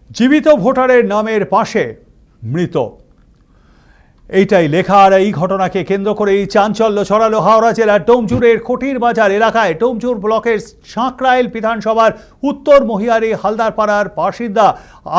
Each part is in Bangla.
জীবিত ভোটারের নামের পাশে মৃত, এইটাই লেখা। আর এই ঘটনাকে কেন্দ্র করেই চাঞ্চল্য ছড়ালো হাওড়া জেলার ডোমজুরের খটির বাজার এলাকায়। ডোমজুর ব্লকের সাঁকরাইল বিধানসভার উত্তর মহিয়ারি হালদারপাড়ার বাসিন্দা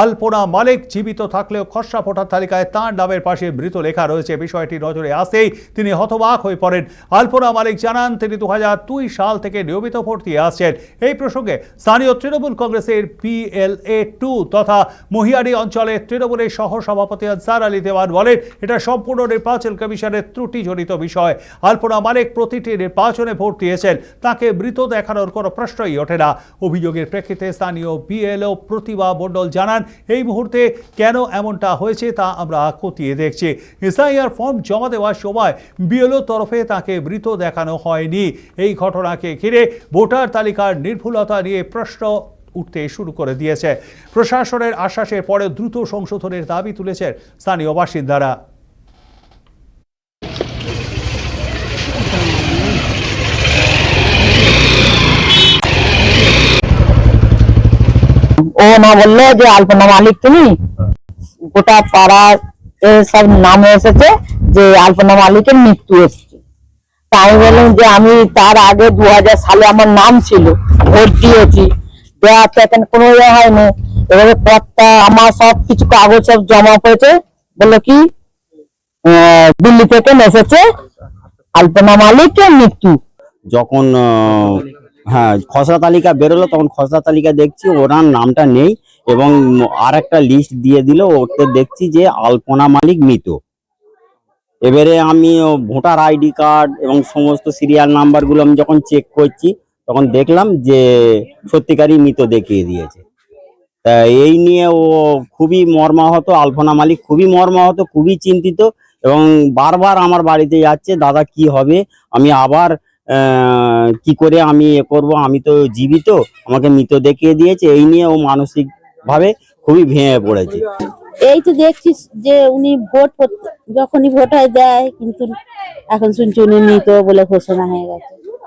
আলপনা মালিক জীবিত থাকলেও খসড়া ভোটার তালিকায় তাঁর নামের পাশে মৃত লেখা রয়েছে। বিষয়টি নজরে আসতেই তিনি হতবাক হয়ে পড়েন। আলপনা মালিক জানান, তিনি 2002 সাল থেকে নিয়মিত ভোট দিয়ে আসছেন। এই প্রসঙ্গে স্থানীয় তৃণমূল কংগ্রেসের PLA-2 তথা মহিয়ারি অঞ্চলের তৃণমূলের সহ সভাপতি আনসার আলী দেওয়ান বলেন, এটা সম্পূর্ণ নির্বাচন কমিশনের ত্রুটিজনিত বিষয়। আলপনা মালিক প্রতিটি নির্বাচনে ভোট দিয়েছেন, তাকে মৃত দেখানোর কোনো প্রশ্নই ওঠে না। অভিযোগের প্রেক্ষিতে স্থানীয় BLO প্রতিভা মণ্ডল জানান, এই মুহূর্তে কেন এমনটা হয়েছে তা আমরা খতিয়ে দেখছি। SIR ফর্ম জমা দেওয়ার সময় BLO তরফে তাকে মৃত দেখানো হয়নি। এই ঘটনাকে ঘিরে ভোটার তালিকার নির্ভুলতা নিয়ে প্রশ্ন উঠতে শুরু করে দিয়েছে। প্রশাসনের আশ্বাসের পরে দ্রুত সংশোধনের দাবি তুলেছেন স্থানীয় বাসিন্দারা। ও না বললো যে আলপনা মালিক তুমি, গোটা পাড়ার সব নাম এসেছে যে আলপনা মালিকের মৃত্যু এসেছে। তা আমি বললাম যে আমি তার আগে 2000 সালে আমার নাম ছিল, ভোট দিয়েছি, দেওয়াতে এখন কোনো ইয়ে হয়নি। এবারে পদটা আমার সব কিছু কাগজ সব জমা করেছে, বললো কি দিল্লি থেকে এসেছে আলপনা মালিকের মৃত্যু। যখন হ্যাঁ খসড়া তালিকা বেরোলো তখন খসড়া তালিকা দেখছি ওনার নামটা নেই এবং আর একটা লিস্ট দিয়ে দিল, ওতে দেখছি যে আলপনা মালিক মৃত। এবারে আমি ভোটার ID কার্ড এবং সমস্ত সিরিয়াল নাম্বারগুলো আমি যখন চেক করছি তখন দেখলাম যে সত্যিকারই মৃত দেখিয়ে দিয়েছে। তা এই নিয়ে ও খুবই মর্মাহত, আলপনা মালিক খুবই মর্মাহত, খুবই চিন্তিত এবং বারবার আমার বাড়িতে যাচ্ছে, দাদা কি হবে, আমি আবার কি করে আমি এ করবো, আমি তো জীবিত, আমাকে মৃত দেখিয়ে দিয়েছে। এই নিয়ে ও মানসিক ভাবে খুবই ভেঙে পড়েছে। এই তো দেখছিস যে উনি যখনই ভোট হয় দেয়, কিন্তু এখন শুনছি উনি মৃত বলে ঘোষণা হয়ে গেছে।